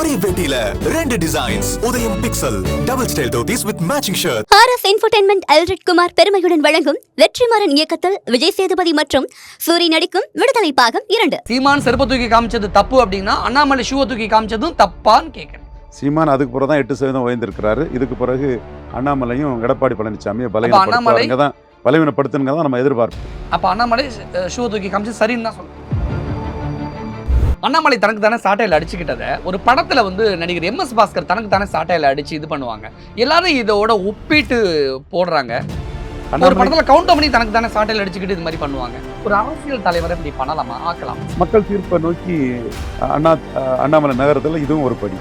ஒரே வேட்டியில 2 designs. Udhayam pixel double style dhotis with matching shirt. RS Infotainment Elred Kumar பெருமையுடன் வழங்கும் வெற்றிமாறன் இயக்கத்தில் விஜய் சேதுபதி மற்றும் சூரி நடிக்கும் விடுதலை பாகம் 2. சீமான் செருப்பு தூக்கி காமிச்சது தப்பு அப்படின்னா அண்ணாமலை ஷூவை தூக்கி காமிச்சதும் தப்பான்னு கேட்குறேன். சீமான் அதுக்கு பிறகு தான் 8% உயர்ந்திருக்கிறாரு. இதுக்கு பிறகு அண்ணாமலையும் எடப்பாடி பழனிசாமியை பலவீனப்படுத்துங்க தான் நம்ம எதிர்பார்ப்போம். அப்போ அண்ணாமலை ஷூவை தூக்கி காமிச்சு சரின்னு தான் சொல்லுவோம். அண்ணாமலை தனக்கு தானே சாட்டையில் அடிச்சுக்கிட்டதை ஒரு படத்தில் வந்து நடிகர் MS பாஸ்கர் தனக்கு தானே சாட்டையில் அடிச்சு இது பண்ணுவாங்க. எல்லாரும் இதோட ஒப்பிட்டு போடுறாங்க. ஒரு படத்தில் கவுண்ட் பண்ணி தனக்கு தானே சாட்டையில் அடிச்சுக்கிட்டு இது மாதிரி பண்ணுவாங்க. ஒரு அரசியல் தலைவரை இப்படி பண்ணலாமா? ஆக்கலாம். மக்கள் தீர்ப்பை நோக்கி அண்ணாமலை நகரத்தில் இதுவும் ஒரு படி.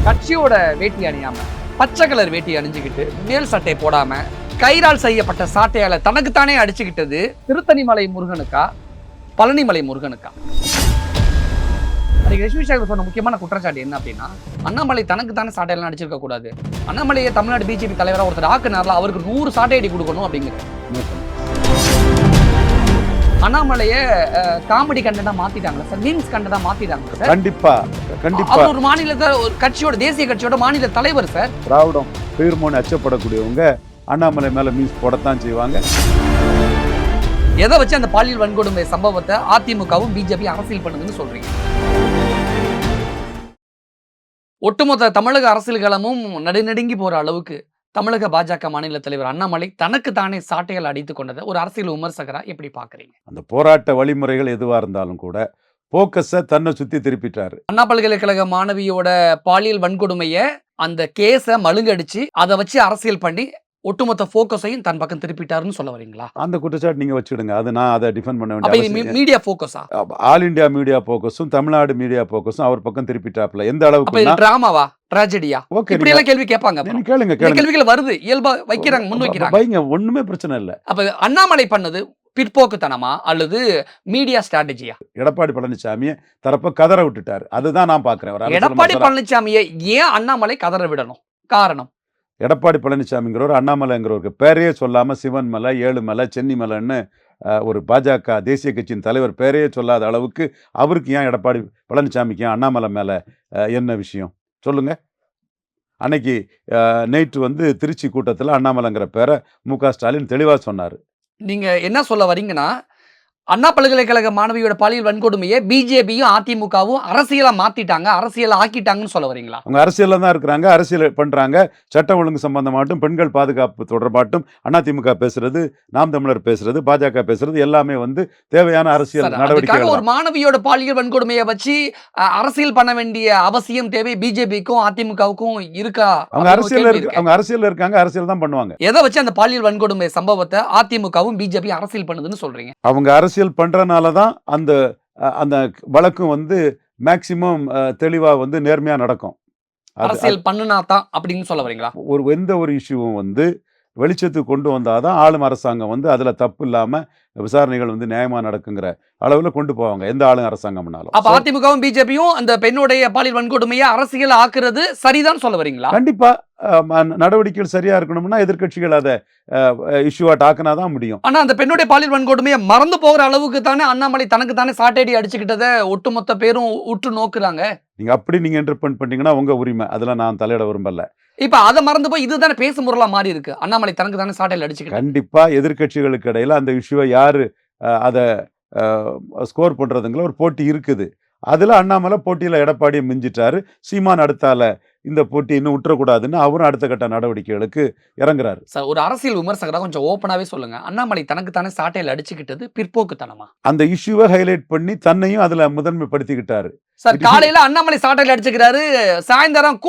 கட்சியோட வேட்டி அணியாம பச்சை கலர் வேட்டி அணிஞ்சுக்கிட்டு மேல் சட்டை போடாம கயிறால் செய்யப்பட்ட சாட்டையால தனக்குத்தானே அடிச்சுக்கிட்டது திருத்தணிமலை முருகனுக்கா பழனிமலை முருகனுக்கா? ரஷ்மி சேகர் சொன்ன முக்கியமான குற்றச்சாட்டு என்ன அப்படின்னா, அண்ணாமலை தனக்கு தானே சாட்டையெல்லாம் அடிச்சிருக்க கூடாது. அண்ணாமலையை தமிழ்நாடு பிஜேபி தலைவராக ஒருத்தர் ஆக்குனார்ல, அவருக்கு 100 சாட்டை அடி கொடுக்கணும் அப்படிங்கிறது. அண்ணாமலையை காமெடி கண்டனா மாத்திட்டாங்களா சார்? மீம்ஸ் கண்டனா மாத்திட்டாங்களா சார்? கண்டிப்பா கண்டிப்பா. அவர் ஒரு மாநிலத்தில் ஒரு கட்சியோட தேசிய கட்சியோட மாநில தலைவர் சார். திராவிடம் பெயர்மோனி அச்சப்படக்கூடியவங்க அண்ணாமலை மேல மீம்ஸ் போடத்தான் செய்வாங்க. எதை வச்சு அந்த பாலியல் வன்கொடுமை சம்பவத்தை அதிமுகவும் பிஜேபி அரசியல் பண்ணுதுன்னு சொல்றீங்க? ஒட்டுமொத்த தமிழக அரசியல் களமும் நடுநடுங்கி போற அளவுக்கு தமிழக பாஜக மாநில தலைவர் அண்ணாமலை தனக்கு தானே சாட்டைகள் அடித்துக் கொண்டதை ஒரு அரசியல் விமர்சகரா எப்படி பாக்குறீங்க? அந்த போராட்ட வழிமுறைகள் எதுவா இருந்தாலும் கூட போக்கஸை தன்னை சுத்தி திருப்பிட்டாரு. அண்ணா பல்கலைக்கழக மாணவியோட பாலியல் வன்கொடுமையை அந்த கேஸை மழுங்கடிச்சு அதை வச்சு அரசியல் பண்ணி ஒட்டுமொத்த போக்கஸையும் தன் பக்கம் திருப்பிட்டாருன்னு சொல்ல வரீங்களா? அந்த குற்றச்சாட்டு நீங்க வச்சுடுங்க. அது நான் அதை டிஃபெண்ட் பண்ண வேண்டிய மீடியா போக்கஸா? ஆல் இந்தியா மீடியா போக்கஸும் தமிழ்நாடு மீடியா போக்கஸும் அவர் பக்கம் திருப்பிட்டாப்ல. எந்த அளவுக்கு டிராமாவா ட்ராஜடியா? இப்படி எல்லாம் கேள்வி கேட்பாங்க. கேளுங்க கேள்விகள் வருது, இயல்பா வைக்கிறாங்க, முன் வைக்கிறாங்க. ஒண்ணுமே பிரச்சனை இல்ல. அப்ப அண்ணாமலை பண்ணது பிற்போக்குத்தனமா அல்லது மீடியா ஸ்ட்ராட்டஜியா? எடப்பாடி பழனிசாமியை தரப்ப கதற விட்டுட்டாரு. அதுதான் நான் பாக்குறேன். எடப்பாடி பழனிசாமியை ஏன் அண்ணாமலை கதற விடணும்? காரணம், எடப்பாடி பழனிசாமிங்கிறவர் அண்ணாமலைங்கிறவருக்கு பேரையே சொல்லாம சிவன் மலை, ஏழுமலை, சென்னி மலைன்னு ஒரு பாஜக தேசிய கட்சியின் தலைவர் பேரையே சொல்லாத அளவுக்கு அவருக்கு ஏன் எடப்பாடி பழனிசாமிக்கு ஏன் அண்ணாமலை மேல என்ன விஷயம் சொல்லுங்க? அன்னைக்கு நேற்று வந்து திருச்சி கூட்டத்தில் அண்ணாமலைங்கிற பேரை MK ஸ்டாலின் தெளிவா சொன்னாரு. நீங்க என்ன சொல்ல வரீங்கன்னா, அண்ணா பல்கலைக்கழக மாணவியோட பாலியல் வன்கொடுமையை பிஜேபியும் அதிமுகவும் அரசியலா மாத்திட்டாங்க, அரசியலா ஆக்கிட்டாங்கன்னு சொல்ல வரீங்களா? அவங்க அரசியல்ல தான் இருக்கிறாங்க, அரசியல் பண்றாங்க. சட்ட ஒழுங்கு சம்பந்தமாட்டும் பெண்கள் பாதுகாப்பு தொடர்பாட்டும் அதிமுக பேசுறது, நாம் தமிழர் பேசுறது, பாஜக பேசுறது எல்லாமே வந்து தேவையான அரசியல் நடவடிக்கைகள். ஒரு மாணவியோட பாலியல் வன்கொடுமையை வச்சு அரசியல் பண்ண வேண்டிய அவசியம் தேவை பிஜேபிக்கும் அதிமுகவுக்கும் இருக்கா? அவங்க அரசியல் இருக்காங்க, அரசியல் தான் பண்ணுவாங்க. எதை வச்சு அந்த பாலியல் வன்கொடுமை சம்பவத்தை அதிமுகவும் பிஜேபி அரசியல் பண்ணுதுன்னு சொல்றீங்க? அவங்க அரசியல் பண்றனால தான் அந்த அந்த வழக்கும் வந்து மேக்சிமம் தெளிவா வந்து நேர்மையா நடக்கும். அரசியல் பண்ணுனா தான் அப்படின்னு சொல்ல வரீங்களா? எந்த ஒரு இஷ்யூவும் வந்து வெளிச்சத்துக்கு கொண்டு வந்தாதான் ஆளும் அரசாங்கம் வந்து அதுல தப்பு இல்லாம விசாரணைகள் வந்து நியாயமா நடக்குங்கிற அளவுல கொண்டு போவாங்க எந்த ஆளும் அரசாங்கம்னாலும். அப்ப அதிமுகவும் பிஜேபியும் அந்த பெண்ணுடைய பாலியல் வன்கொடுமையை அரசியல் ஆக்குறது சரிதான் சொல்ல வரீங்களா? கண்டிப்பா நடவடிக்கைகள் சரியா இருக்கணும்னா எதிர்கட்சிகள் அதை இஷ்யூவா டாக்குனாதான் முடியும். ஆனா அந்த பெண்ணுடைய பாலியல் வன்கொடுமையை மறந்து போகிற அளவுக்கு தானே அண்ணாமலை தனக்கு தானே சாட்டையடி அடிச்சுக்கிட்டதை ஒட்டுமொத்த பேரும் உற்று நோக்குறாங்க. நீங்க இன்டர்பிரட் பண்ணீங்கன்னா உங்க உரிமை, அதுல நான் தலையிட விரும்பல. இப்ப அதை மறந்து போய் இதுதானே பேசும் பொருளா மாறி இருக்கு. அண்ணாமலை தனக்கு தானே சாட்டையில் அடிச்சுக்கிட்டு கண்டிப்பா எதிர்கட்சிகளுக்கு இடையில அந்த இஷ்யூவை யாரு அதை ஸ்கோர் பண்றதுங்கிற ஒரு போட்டி இருக்குது. அதுல அண்ணாமலை போட்டியில எடப்பாடியை மிஞ்சிட்டாரு. சீமான் அடுத்தால இந்த போட்டி இன்னும் விட்டுறக்கூடாதுன்னு அவரும் அடுத்த கட்ட நடவடிக்கைகளுக்கு இறங்குறாரு. சார், ஒரு அரசியல் விமர்சகராக கொஞ்சம் ஓப்பனாவே சொல்லுங்க, அண்ணாமலை தனக்கு தானே சாட்டையில் அடிச்சுக்கிட்டது பிற்போக்குத்தனமா? அந்த இஷ்யூவை ஹைலைட் பண்ணி தன்னையும் அதுல முதன்மைப்படுத்திக்கிட்டாரு. சார், காலையில அண்ணாமலை சாட்டையில் அடிச்சுக்கிறாரு, சாயந்தரம்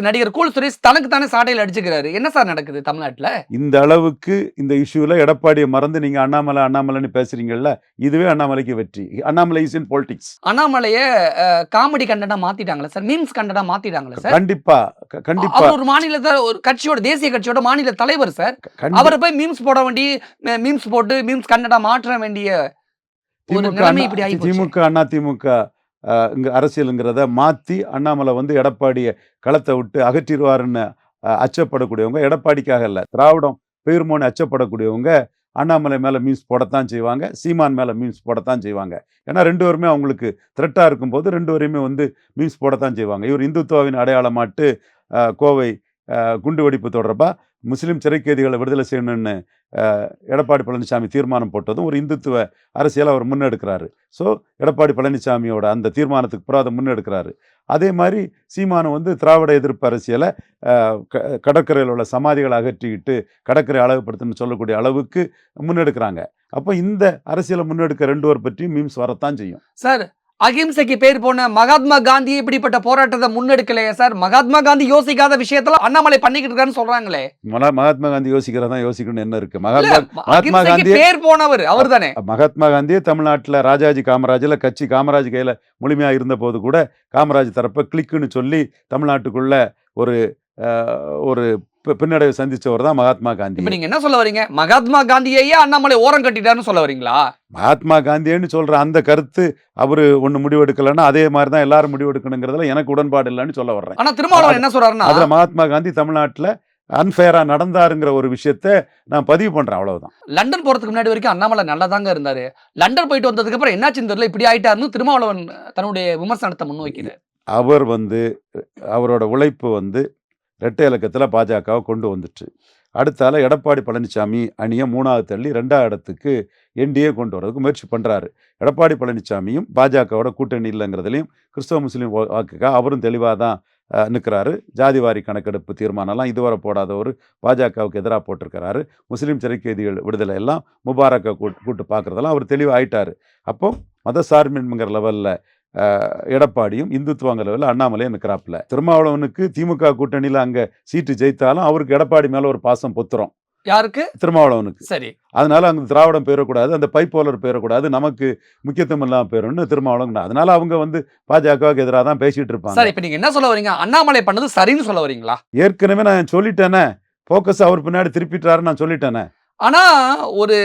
நடிகர் கூல் சுரேஷ் தனக்கு தானே சாட்டையில் அடிச்சுக்கிறாரு. என்ன சார் நடக்குது தமிழ்நாட்டுல? இந்த அளவுக்கு இந்த இஷ்யூல எடப்பாடியை மறந்து நீங்க அண்ணாமலைன்னு பேசுறீங்கல்ல, இதுவே அண்ணாமலைக்கு வெற்றி. Annamalai is in politics. அண்ணாமலைய காமெடி கண்டனா மாத்திட்டாங்களா சார்? மீம்ஸ் கண்டனா மாத்திட்டாங்களா சார்? கண்டிப்பா. ஒரு மாநிலத்தை ஒரு கட்சியோட தேசிய கட்சியோட மாநில தலைவர் சார். அவரை போய் மீம்ஸ் போட வேண்டிய மீம்ஸ் போட்டு மீம்ஸ் கண்டனா மாற்ற வேண்டிய திமுக அதிமுக அரசியலுங்கிறத மாத்தி அண்ணாமலை வந்து எடப்பாடியை களத்தை விட்டு அகற்றிடுவாருன்னு அச்சப்படக்கூடியவங்க, எடப்பாடிக்காக இல்ல திராவிடம் பெயர்மோனி அச்சப்படக்கூடியவங்க அண்ணாமலை மேலே மீம்ஸ் போடத்தான் செய்வாங்க, சீமான் மேலே மீம்ஸ் போடத்தான் செய்வாங்க. ஏன்னா 2 பேருமே அவங்களுக்கு த்ரெட்டாக இருக்கும்போது 2 பேரையுமே வந்து மீம்ஸ் போடத்தான் செய்வாங்க. இவர் இந்துத்துவாவின் அடையாளமாட்டு கோவை குண்டு வெடிப்பு தொடர்பாக முஸ்லீம் சிறைக்கைதிகளை விடுதலை செய்யணும்னு எடப்பாடி பழனிசாமி தீர்மானம் போட்டதும் ஒரு இந்துத்துவ அரசியலை அவர் முன்னெடுக்கிறாரு. ஸோ எடப்பாடி பழனிசாமியோட அந்த தீர்மானத்துக்கு பிறகு அதை முன்னெடுக்கிறாரு. அதே மாதிரி சீமானம் வந்து திராவிட எதிர்ப்பு அரசியலை கடற்கரையில் உள்ள சமாதிகளை அகற்றிக்கிட்டு கடற்கரை அழகுபடுத்தணும்னு சொல்லக்கூடிய அளவுக்கு முன்னெடுக்கிறாங்க. அப்போ இந்த அரசியலை முன்னெடுக்க 2 பேர் பற்றியும் மீம்ஸ் வரத்தான் செய்யும். சார் அகிம்சைக்கு பேர் போன மகாத்மா காந்தி இப்படிப்பட்ட போராட்டத்தை முன்னெடுக்கலையே சார். மகாத்மா காந்தி யோசிக்காத விஷயத்துல அண்ணாமலை பண்ணிக்கிட்டு இருக்கான்னு சொல்றாங்களே. மகாத்மா காந்தி யோசிக்கிறதா யோசிக்கணும் என்ன இருக்கு? மகாத்மா காந்தி பேர் போனவர் அவர் தானே. மகாத்மா காந்தியே தமிழ்நாட்டில் ராஜாஜி காமராஜில் கட்சி காமராஜ் கையில் முழுமையாக இருந்த போது கூட காமராஜ் தரப்பை கிளிக்குன்னு சொல்லி தமிழ்நாட்டுக்குள்ள ஒரு பின்னடைவை சந்திச்சவர் தான் மகாத்மா காந்தி. இப்ப நீங்க என்ன சொல்ல வரீங்க? மகாத்மா காந்தியையே அண்ணாமலை ஓரம் கட்டிட்டாருன்னு சொல்ல வரீங்களா? மகாத்மா காந்தின்னு சொல்ற அந்த கருத்து அவரு ஒண்ணு முடிவெடுக்கலன்னா அதே மாதிரி தான் எல்லாரும் முடிவெடுக்கணுங்கிறதுல எனக்கு உடன்பாடு இல்லைன்னு சொல்ல வர்றேன். ஆனா திருமாவளவன் என்ன சொல்றாருன்னா, அதுல மகாத்மா காந்தி தமிழ்நாட்டுல அன்ஃபேரா நடந்தாருங்கிற ஒரு விஷயத்த நான் பதிவு பண்றேன், அவ்வளவுதான். லண்டன் போறதுக்கு முன்னாடி வரைக்கும் அண்ணாமலை நல்லா தாங்க இருந்தாரு. லண்டன் போயிட்டு வந்ததுக்கு அப்புறம் என்னாச்சுன்னு தெரியல, இப்படி ஆயிட்டாருன்னு திருமாவளவன் தன்னுடைய விமர்சனத்தை முன்வைக்கிறார். அவர் அவரோட உழைப்பு இரட்டை இலக்கத்தில் பாஜகவை கொண்டு வந்துட்டு அடுத்தால எடப்பாடி பழனிசாமி அணியை 3வது தள்ளி 2வது இடத்துக்கு என்டிஏ கொண்டு வரதுக்கு முயற்சி பண்ணுறாரு. எடப்பாடி பழனிசாமியும் பாஜகவோட கூட்டணி இல்லைங்கிறதுலையும் கிறிஸ்தவ முஸ்லீம் வாக்குக்காக அவரும் தெளிவாக தான் நிற்கிறாரு. ஜாதிவாரி கணக்கெடுப்பு தீர்மானம்லாம் இதுவரை போடாதவர் பாஜகவுக்கு எதிராக போட்டிருக்கிறாரு. முஸ்லீம் சிறைக்கைதிகள் விடுதலை எல்லாம் முபாரக்கை கூட்டு பார்க்குறதெல்லாம் அவர் தெளிவாயிட்டார். அப்போ மதசார்பின்மைங்கிற லெவலில் எடப்பாடியும் இந்துத்துவங்க லெவலில் அண்ணாமலையும் நிற்கிறாப்புல. திருமாவளவனுக்கு திமுக கூட்டணியில் அங்கே சீட்டு ஜெயித்தாலும் அவருக்கு எடப்பாடி மேலே ஒரு பாசம் பொத்துறோம். யாருக்கு? திருமாவளவனுக்கு. சரி. அதனால அங்கே திராவிடம் போயிடக்கூடாது, அந்த பைப்போலர் போயிடக்கூடாது, நமக்கு முக்கியத்துவம் இல்லாமல் போயிடும்னு திருமாவளவன். அதனால அவங்க பாஜகவுக்கு எதிராக தான் பேசிட்டு இருப்பாங்க. சார் இப்போ நீங்க என்ன சொல்ல வரீங்க? அண்ணாமலை பண்ணது சரின்னு சொல்ல வரீங்களா? ஏற்கனவே நான் சொல்லிட்டேனே, போக்கஸ் அவர் பின்னாடி திருப்பிட்டாருன்னு நான் சொல்லிட்டேனே. ஆனா ஒரு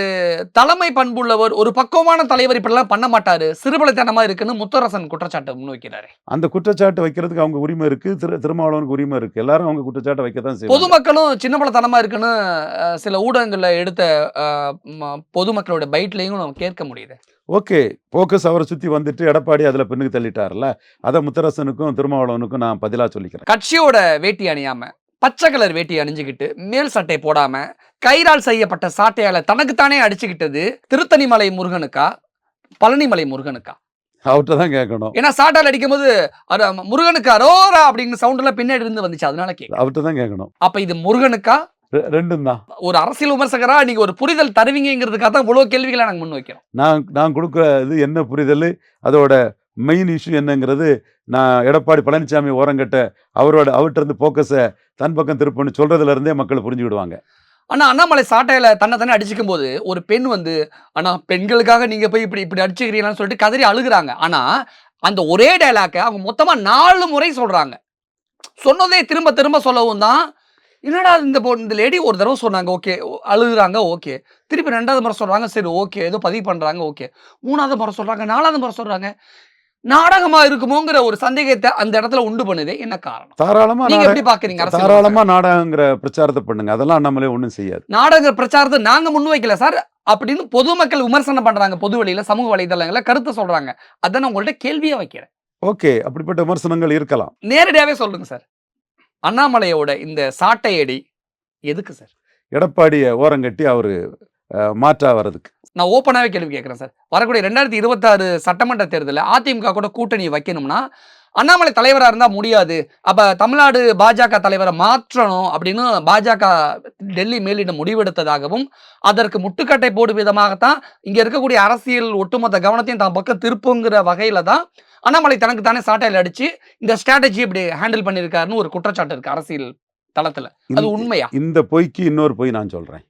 தலைமை பண்புள்ளவர், ஒரு பக்குவமான தலைவர் இப்படிலாம் பண்ண மாட்டாரு, சிறுபலைத்தனமா இருக்குன்னு முத்தரசன் குற்றச்சாட்டு முன்வைக்கிறாரு. அந்த குற்றச்சாட்டு வைக்கிறதுக்கு அவங்க உரிமை இருக்கு, திருமாவளவனுக்கு உரிமை இருக்கு. எல்லாரும் அவங்க குற்றச்சாட்டை வைக்கத்தான் செய்வாங்க. பொதுமக்களும் சின்ன பலத்தனமா இருக்குன்னு சில ஊடகங்கள்ல எடுத்த பொதுமக்களோட பைட்லையும் நம்ம கேட்க முடியுது. ஓகே, போக்கஸ் அவரை சுற்றி வந்துட்டு எடப்பாடி அதில் பின்னுக்கு தள்ளிட்டார்ல, அதை முத்தரசனுக்கும் திருமாவளவனுக்கும் நான் பதிலாக சொல்லிக்கிறேன். கட்சியோட வேட்டி அணியாம பச்சை கலர் வேட்டி அணிஞ்சுக்கிட்டு மேல் சட்டை போடாம கயிறால் செய்யப்பட்ட சாட்டையால தனக்குத்தானே அடிச்சுக்கிட்டது திருத்தணிமலை முருகனுக்கா பழனிமலை முருகனுக்கா? அவர்கிட்ட தான் கேட்கணும். ஏன்னா சாட்டால் அடிக்கும் போது முருகனுக்கு அரோரா அப்படிங்கிற சவுண்ட் எல்லாம் பின்னாடி இருந்து வந்துச்சு, அதனால கேட்க அவர்கிட்ட தான் கேட்கணும். அப்ப இது முருகனுக்கா? ரெண்டும் தான். ஒரு அரசியல் விமர்சகரா நீங்க ஒரு புரிதல் தருவீங்கிறதுக்காக தான் இவ்வளவு கேள்விகளை நாங்க முன் வைக்கிறோம். நான் கொடுக்குறது என்ன புரிதல், அதோட மெயின் இஷ்யூ என்னங்கிறது நான் எடப்பாடி பழனிசாமி ஓரங்கட்ட அவர்கிட்ட இருந்து போக்கஸை தன் பக்கம் திருப்பன்னு சொல்றதுல இருந்தே மக்கள் புரிஞ்சுக்கிடுவாங்க. ஆனா அண்ணாமலை சாட்டையில தன்னை அடிச்சுக்கும் போது ஒரு பெண் ஆனா பெண்களுக்காக நீங்க போய் இப்படி அடிச்சுக்கிறீங்களான்னு சொல்லிட்டு கதறி அழுகுறாங்க. ஆனா அந்த ஒரே டைலாக்க அவங்க மொத்தமா 4 முறை சொல்றாங்க. சொன்னதே திரும்ப திரும்ப சொல்லவும் தான் என்னடா இந்த லேடி ஒரு தடவை சொன்னாங்க, ஓகே, அழுகுறாங்க, ஓகே, திருப்பி 2வது முறை சொல்றாங்க, சரி ஓகே, ஏதோ பதிவு பண்றாங்க, ஓகே, 3வது முறை சொல்றாங்க, 4வது முறை சொல்றாங்க. நாடகமா இருக்குமோங்கிற ஒரு சந்தேகத்தை அந்த இடத்துல உண்டு பண்ணுது. என்ன காரணம்? தாராளமா நீங்க எப்படி பாக்குறீங்க? தாராளமா நாடகங்கிற பிரச்சாரத்தை பண்ணுங்க, அதெல்லாம் நம்மளே ஒண்ணும் செய்யாது. நாடக பிரச்சாரத்தை நாங்க முன்வைக்கல சார் அப்படின்னு பொதுமக்கள் விமர்சனம் பண்றாங்க, பொது வழியில சமூக வலைதளங்கள கருத்து சொல்றாங்க. அதான் உங்கள்ட்ட கேள்வியா வைக்கிறேன். ஓகே, அப்படிப்பட்ட விமர்சனங்கள் இருக்கலாம். நேரடியாவே சொல்லுங்க சார், அண்ணாமலையோட இந்த சாட்டையடி எதுக்கு சார்? எடப்பாடியை ஓரங்கட்டி அவரு மாற்றா வர்றதுக்கு. நான் ஓப்பனாகவே கேள்வி கேட்குறேன் சார். வரக்கூடிய 2026 சட்டமன்ற தேர்தலில் அதிமுக கூட கூட்டணி வைக்கணும்னா அண்ணாமலை தலைவராக இருந்தால் முடியாது, அப்போ தமிழ்நாடு பாஜக தலைவரை மாற்றணும் அப்படின்னு பாஜக டெல்லி மேலிடம் முடிவெடுத்ததாகவும் அதற்கு முட்டுக்கட்டை போடும் விதமாகத்தான் இங்கே இருக்கக்கூடிய அரசியல் ஒட்டுமொத்த கவனத்தையும் தான் பக்கம் திருப்புங்கிற வகையில் தான் அண்ணாமலை தனக்கு தானே சாட்டையில் அடித்து இந்த ஸ்ட்ராட்டஜி இப்படி ஹேண்டில் பண்ணியிருக்காருன்னு ஒரு குற்றச்சாட்டு இருக்குது அரசியல் தளத்தில். அது உண்மையா? இந்த பொய்க்கு இன்னொரு பொய் நான் சொல்கிறேன்.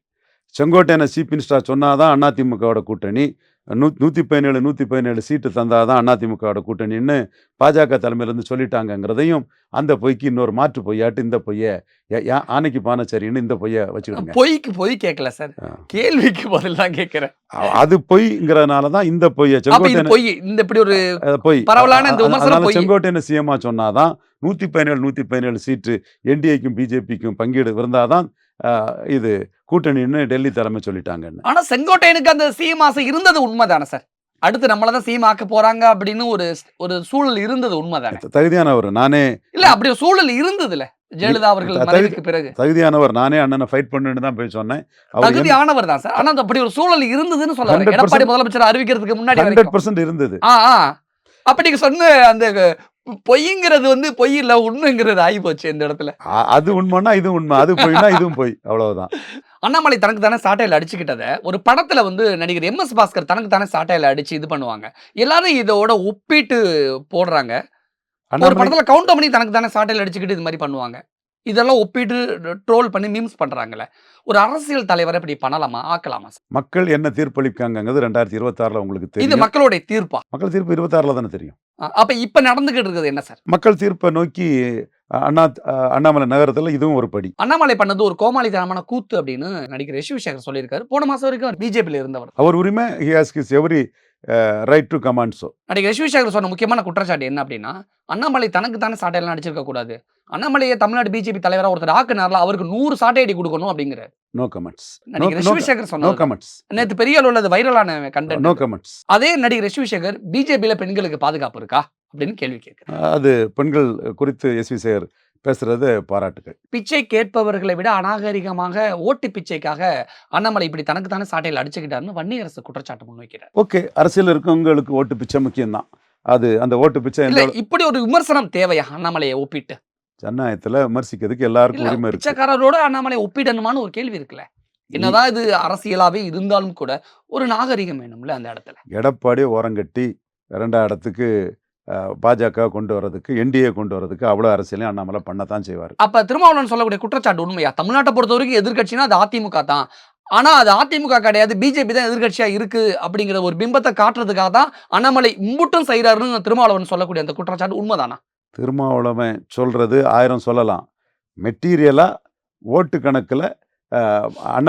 செங்கோட்டையனை சீஃப் மினிஸ்டராக சொன்னாதான் அதிமுகவோட கூட்டணி, 117 சீட்டு தந்தாதான் அதிமுகவோட கூட்டணின்னு பாஜக தலைமையிலேருந்து சொல்லிட்டாங்கிறதையும் அந்த பொய்க்கு இன்னொரு மாற்று பொய்யாட்டு இந்த பொய்யை ஆனைக்கு பானச்சரின்னு இந்த பொய்யை வச்சுக்கிடுங்க. பொய்க்கு பொய் கேட்கல சார், கேள்விக்கு பதில் தான் கேட்கிறேன். அது பொய்ங்கிறதுனால தான் இந்த பொய்யை செங்கோட்டையனை சிஎம்மா சொன்னாதான் 117 சீட்டு என்டிஏக்கும் பிஜேபிக்கும் பங்கீடு இருந்தாதான் இது கூட்டணின்னு டெல்லி தலைமை சொல்லிட்டாங்கன்னு. ஆனா செங்கோட்டையனுக்கு அந்த சிஎம் ஆசை இருந்தது உண்மைதானே சார்? அடுத்து நம்மள தான் சிஎம் ஆக்க போறாங்க அப்படின்னு ஒரு சூழல் இருந்தது உண்மைதானே? தகுதியானவர் நானே. இல்ல அப்படி ஒரு சூழல் இருந்ததுல ஜெயலலிதா அவர்கள் மறைவுக்கு பிறகு. தகுதியானவர் நானே அண்ணனை ஃபைட் பண்ணுன்னு தான் போய் சொன்னேன். தகுதியானவர் தான் சார். ஆனா அப்படி ஒரு சூழல் இருந்ததுன்னு சொல்ல வரேன். 100% எடப்பாடி முதலமைச்சர் அறிவிக்கிறதுக்கு முன்னாடி 100% இருந்தது. அப்ப நீங்க சொன்ன அந்த பொய்ங்கிறது வந்து பொய் இல்ல உண்மைங்கிறது ஆகி போச்சு இந்த இடத்துல. அது உண்மைன்னா இது உண்மை, அது பொய்னா இதுவும் பொய், அவ்வளவுதான். அண்ணாமலை தனக்கு தானே சாட்டையில அடிச்சுக்கிட்டத ஒரு படத்துல வந்து நடிகர் எம்.எஸ். பாஸ்கர் தனக்கு தானே சாட்டையில அடிச்சு இது பண்ணுவாங்க. எல்லாரும் இதோட ஒப்பிட்டு போடுறாங்க. ஒரு படத்துல கவுண்டமணி தனக்கு தானே சாட்டையில அடிச்சுக்கிட்டு இது மாதிரி பண்ணுவாங்க. இதெல்லாம் ஒப்பிட்டு ட்ரோல் பண்ணி மீம்ஸ் பண்றாங்கல்ல. ஒரு அரசியல் தலைவரை இப்படி பண்ணலாமா, ஆக்கலாமா? மக்கள் என்ன தீர்ப்பளிக்காங்கிறது 2026 உங்களுக்கு இது தெரியும். மக்களுடைய தீர்ப்பா? மக்கள் தீர்ப்பு 26 தானே தெரியும். அப்ப இப்ப நடந்துகிட்டு இருக்குது என்ன சார்? மக்கள் தீர்ப்பை நோக்கி அண்ணாமலை நகரத்துல இதுவும் ஒரு படி. அண்ணாமலை பண்ணது ஒரு கோமாளித்தனமான கூத்து அப்படின்னு நடிகர் யஷ்வி சேகர் சொல்லியிருக்காரு. போன மாசம் வரைக்கும் பிஜேபியில இருந்தவர். அவர் உரிமை, he has his every right to command so. நடிகர் யஷ்வி சேகர் சொன்ன முக்கியமான குற்றச்சாட்டு என்ன அப்படின்னா, அண்ணாமலை தனக்கு தானே சாட்டையெல்லாம் அடிச்சிருக்க கூடாது. அண்ணாமலையை தமிழ்நாடு பிஜேபி தலைவரா ஒருத்தர் ஆக்குனார்ல, அவருக்கு 100 சாட்டை அடி கொடுக்கணும் அப்படிங்கிறார். No comments. நடிகர் யஷ்வி சேகர் நோ சொன்னார். கமெண்ட்ஸ். நேத்து பெரிய அளவுல அது வைரலான கண்டென்ட். No comments. அதே நடிகர் யஷ்வி சேகர் பிஜேபியில பெண்களுக்கு பாதுகாப்பு இருக்கா அப்படின்னு கேள்வி கேட்கிறார். அது பெண்கள் குறித்து எஸ்வி சேகர் பேசுறது பாராட்டுகள். பிச்சை கேட்பவர்களை விட அநாகரிகமாக ஓட்டு பிச்சைக்காக அண்ணாமலை இப்படி தனக்கு தானே சாட்டையில் அடிச்சுக்கிட்டாருன்னு வன்னியரசு குற்றச்சாட்டு முன்வைக்கிறார். ஓகே, அரசியல் இருக்கவங்களுக்கு ஓட்டு பிச்சை முக்கியம்தான். அது அந்த ஓட்டு பிச்சை இல்ல, இப்படி ஒரு விமர்சனம் தேவையா அண்ணாமலையை ஒப்பிட்டு? ஜனநாயகத்துல விமர்சிக்கிறதுக்கு எல்லாருக்கும் உரிமை இருக்கு. பிச்சைக்காரரோட அண்ணாமலை ஒப்பிடணுமான்னு ஒரு கேள்வி இருக்குல்ல. என்னதான் இது அரசியலாவே இருந்தாலும் கூட ஒரு நாகரிகம் வேணும்ல அந்த இடத்துல. எடப்பாடி ஓரங்கட்டி 2ஆம் இடத்துக்கு பாஜக கொண்டு வரதுக்கு, என்டிஏ கொண்டு வரதுக்கு அவ்வளவு அரசியலையும் அண்ணாமலை பண்ணத்தான் செய்வார். அப்ப திருமாவளவன் சொல்லக்கூடிய குற்றச்சாட்டு உண்மையா? தமிழ்நாட்டை பொறுத்த வரைக்கும் எதிர்கட்சினா அது அதிமுக தான். ஆனா அது அதிமுக கிடையாது, பிஜேபி தான் எதிர்கட்சியா இருக்கு அப்படிங்கிற ஒரு பிம்பத்தை காட்டுறதுக்காக தான் அண்ணாமலை இம்புட்டும் செய்யறாருன்னு திருமாவளவன் சொல்லக்கூடிய அந்த குற்றச்சாட்டு உண்மைதானா? திருமாவளவன் சொல்றது 1000 சொல்லலாம். மெட்டீரியலா ஓட்டு கணக்குல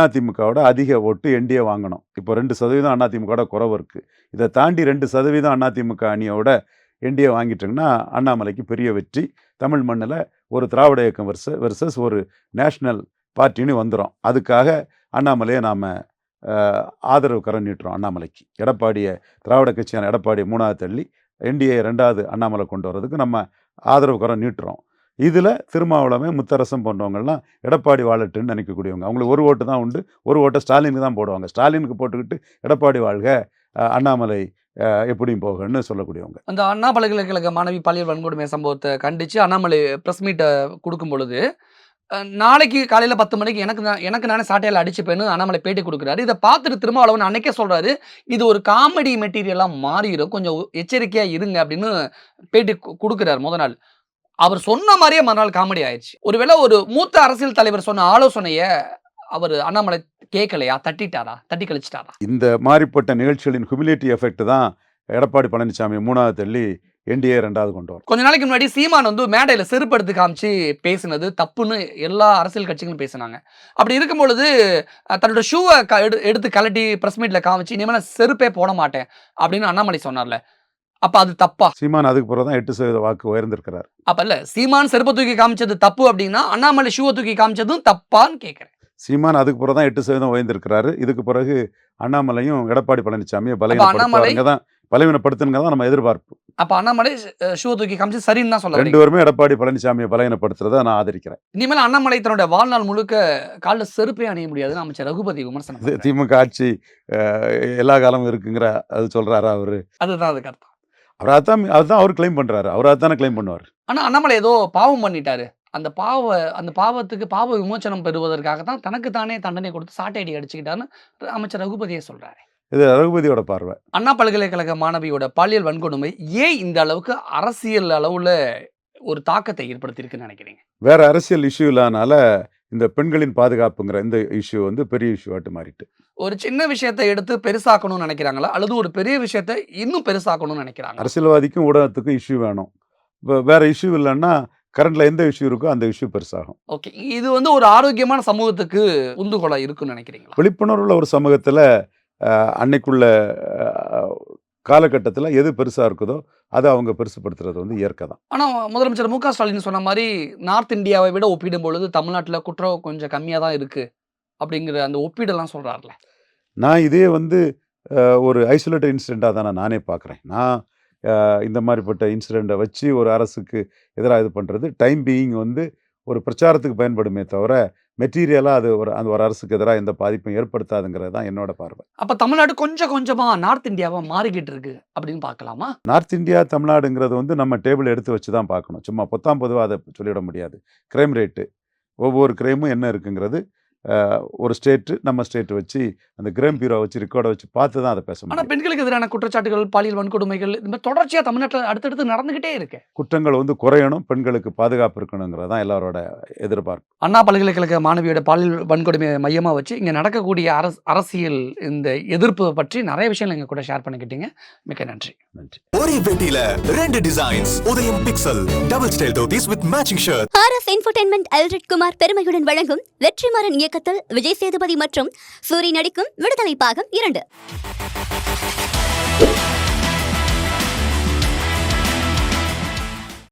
அதிமுகவோட அதிக ஓட்டு என்டிஏ வாங்கணும். இப்போ 2% அதிமுகவோட குறைவு இருக்கு. இதை தாண்டி 2% அதிமுக அணியோட என்டிஏ வாங்கிட்டாங்கன்னா அண்ணாமலைக்கு பெரிய வெற்றி. தமிழ் மண்ணில் ஒரு திராவிட இயக்கம் வெர்சஸ் ஒரு நேஷனல் பார்ட்டின்னு வந்துடும். அதுக்காக அண்ணாமலையை நாம் ஆதரவு கரம் நீட்டுறோம். அண்ணாமலைக்கு எடப்பாடியை, திராவிட கட்சியான எடப்பாடியை 3ஆவது தள்ளி என்டிஏ 2வது அண்ணாமலை கொண்டு வரதுக்கு நம்ம ஆதரவு கரம் நீட்டுறோம். இதில் திருமாவளவன், முத்தரசன் போன்றவங்கள்லாம் எடப்பாடி வாழட்டுன்னு நினைக்கக்கூடியவங்க. அவங்களுக்கு ஒரு ஓட்டு தான் உண்டு. ஒரு ஓட்டை ஸ்டாலினுக்கு தான் போடுவாங்க. ஸ்டாலினுக்கு போட்டுக்கிட்டு எடப்பாடி வாழ்க, அண்ணாமலை எப்படியும் போகன்னு சொல்லக்கூடியவங்க. அந்த அண்ணா பல்கலைக்கழக மாணவி பாலியல் வன்கொடுமை சம்பவத்தை கண்டித்து அண்ணாமலை ப்ரெஸ் மீட்டை கொடுக்கும் பொழுது, நாளைக்கு காலையில் 10 மணிக்கு எனக்கு நானே சாட்டையால் அடிச்சுப்பேன்னு அண்ணாமலை பேட்டி கொடுக்குறாரு. இதை பார்த்துட்டு திருமாவளவன் அன்னைக்கே சொல்கிறாரு, இது ஒரு காமெடி மெட்டீரியலாக மாறிடும், கொஞ்சம் எச்சரிக்கையாக இருங்க அப்படின்னு பேட்டி கொடுக்குறாரு முத நாள். அவர் சொன்ன மாதிரியே மறுநாள் காமெடி ஆயிடுச்சு. ஒருவேளை ஒரு மூத்த அரசியல் தலைவர் சொன்ன ஆலோசனையை அவர் அண்ணாமலை கேட்கலையா, தட்டிட்டாரா, தட்டி கழிச்சிட்டாரா? இந்த மாதிரிப்பட்ட நிகழ்ச்சிகளின் ஹியூமிலேட்டிவ் எஃபெக்ட் தான் எடப்பாடி பழனிசாமி 3ஆவது தள்ளி என்டிஏ 2வது கொண்டு வரும். கொஞ்ச நாளைக்கு முன்னாடி சீமான் வந்து மேடையில் செருப்பு எடுத்து காமிச்சு பேசினது தப்புன்னு எல்லா அரசியல் கட்சிகளும் பேசினாங்க. அப்படி இருக்கும் பொழுது தன்னோட ஷூவை எடுத்து கலட்டி ப்ரெஸ் மீட்ல காமிச்சு இனிமேல் செருப்பே போட மாட்டேன் அப்படின்னு அண்ணாமலை சொன்னார்ல, அப்ப அது தப்பா? சீமான் அதுக்கு பிறகு தான் 8% வாக்கு உயர்ந்திருக்கிறார். அப்ப இல்ல, சீமான் செருப்பை தூக்கி காமிச்சது தப்பு அப்படின்னா அண்ணாமலை ஷூவை தூக்கி காமிச்சதும் தப்பான்னு கேட்கிறேன். சீமான் அதுக்கு பிறகு தான் 8% உயர்ந்திருக்கிறாரு. இதுக்கு பிறகு அண்ணாமலையும் எடப்பாடி பழனிசாமியை பலவீனப்படுத்துங்க தான் நம்ம எதிர்பார்ப்பு. அப்ப அண்ணாமலை ஷூவை தூக்கி காமிச்சு சரின்னு தான் சொல்ல. 2 பேருமே எடப்பாடி பழனிசாமியை பலவீனப்படுத்துறதை நான் ஆதரிக்கிறேன். இனிமேல் அண்ணாமலை தன்னுடைய வாழ்நாள் முழுக்க காலில் செருப்பே அணிய முடியாதுன்னு அமைச்சர் ரகுபதி விமர்சனம். திமுக ஆட்சி எல்லா காலமும் இருக்குங்கிற அது சொல்றாரா அவரு? அதுதான் அதுக்கு அர்த்தம். அதுதான் அவர் கிளைம் பண்றாரு. அவர் அதானே கிளைம் பண்ணுவார். ஆனா அண்ணாமலை ஏதோ பாவம் பண்ணிட்டாரு. அந்த பாவத்துக்கு பாவ விமோச்சனம் பெறுவதற்காக தான் தனக்கு தானே தண்டனை கொடுத்து சாட்டை அடி அடிச்சுக்கிட்டான்னு அமைச்சர் ரகுபதியே சொல்றாரு. இது ரகுபதியோட பார்வை. அண்ணா பல்கலைக்கழக மாணவியோட பாலியல் வன்கொடுமை ஏன் இந்த அளவுக்கு அரசியல் அளவுல ஒரு தாக்கத்தை ஏற்படுத்தியிருக்குன்னு நினைக்கிறீங்க? வேற அரசியல் இஷ்யூ இல்லாதனால இந்த பெண்களின் பாதுகாப்புங்கிற இந்த இஷ்யூ வந்து பெரிய இஷ்யூ ஆட்டு மாறிட்டு. ஒரு சின்ன விஷயத்தை எடுத்து பெருசாக்கணும்னு நினைக்கிறாங்களா, அல்லது ஒரு பெரிய விஷயத்தை இன்னும் பெருசாக்கணும்னு நினைக்கிறாங்க? அரசியல்வாதிக்கும் ஊடகத்துக்கும் இஷ்யூ வேணும். வேற இஷ்யூ இல்லைன்னா கரண்ட்ல எந்த இஷ்யூ இருக்கோ அந்த இஷ்யூ பெருசாகும். ஓகே, இது வந்து ஒரு ஆரோக்கியமான சமூகத்துக்கு உந்துகோலா இருக்குன்னு நினைக்கிறீங்களா? விழிப்புணர்வுள்ள ஒரு சமூகத்துல அன்னைக்குள்ள காலகட்டத்தில் எது பெருசாக இருக்குதோ அதை அவங்க பெருசுப்படுத்துறது வந்து இயற்கை தான். ஆனால் முதலமைச்சர் மு க ஸ்டாலின் சொன்ன மாதிரி நார்த் இந்தியாவை விட ஒப்பிடும் பொழுது தமிழ்நாட்டில் குற்றம் கொஞ்சம் கம்மியாக தான் இருக்குது அப்படிங்கிற அந்த ஒப்பீடெல்லாம் சொல்கிறாருல. நான் இதே வந்து ஒரு ஐசோலேட்டட் இன்சிடெண்ட்டாக தானே நானே பார்க்குறேன். நான் இந்த மாதிரிப்பட்ட இன்சிடெண்ட்டை வச்சு ஒரு அரசுக்கு எதிராக இது பண்ணுறது டைம் பீயிங் வந்து ஒரு பிரச்சாரத்துக்கு பயன்படுமே தவிர மெட்டீரியலாக அது அந்த ஒரு அரசுக்கு எதிராக எந்த பாதிப்பும் ஏற்படுத்தாதுங்கிறது தான் என்னோட பார்வை. அப்போ தமிழ்நாடு கொஞ்சம் கொஞ்சமாக நார்த் இந்தியாவை மாறிக்கிட்டு இருக்கு அப்படின்னு பார்க்கலாமா? நார்த் இந்தியா தமிழ்நாடுங்கிறது வந்து நம்ம டேபிள் எடுத்து வச்சு தான் பார்க்கணும். சும்மா பொதுவாக அதை சொல்லிவிட முடியாது. கிரைம் ரேட்டு ஒவ்வொரு கிரைமும் என்ன இருக்குங்கிறது ஒரு ஸ்டேட்டு நம்ம ஸ்டேட் வச்சு அந்த கிரைம் பியூரோ வச்சு ரெக்கார்டை வச்சு பார்த்து தான் அதை பேச ஆனால் முடியும். பெண்களுக்கு எதிரான குற்றச்சாட்டுகள், பாலியல் வன்கொடுமைகள் இந்த மாதிரி தொடர்ச்சியாக தமிழ்நாட்டில் அடுத்தடுத்து நடந்துகிட்டே இருக்கு. குற்றங்கள் வந்து குறையணும், பெண்களுக்கு பாதுகாப்பு இருக்கணுங்கிறது தான் எல்லாரோட எதிர்பார்ப்பு. அண்ணா பல்கலைக்கழக மாணவியோட பாலியல் வன்கொடுமையை மையமாக வச்சு இங்கே நடக்கக்கூடிய அரசியல் இந்த எதிர்ப்பு பற்றி நிறைய விஷயங்கள் எங்கள் கூட ஷேர் பண்ணிக்கிட்டீங்க. மிக்க நன்றி. நன்றி. ஒரே வேட்டியில 2 designs Udhayam pixel double style dhotis with matching shirt. RS entertainment Elred Kumar பெருமையுடன் வழங்கும் வெற்றிமாறன் இயக்கத்தில் விஜய் சேதுபதி மற்றும் சூரி நடிக்கும் விடுதலை பாகம் 2.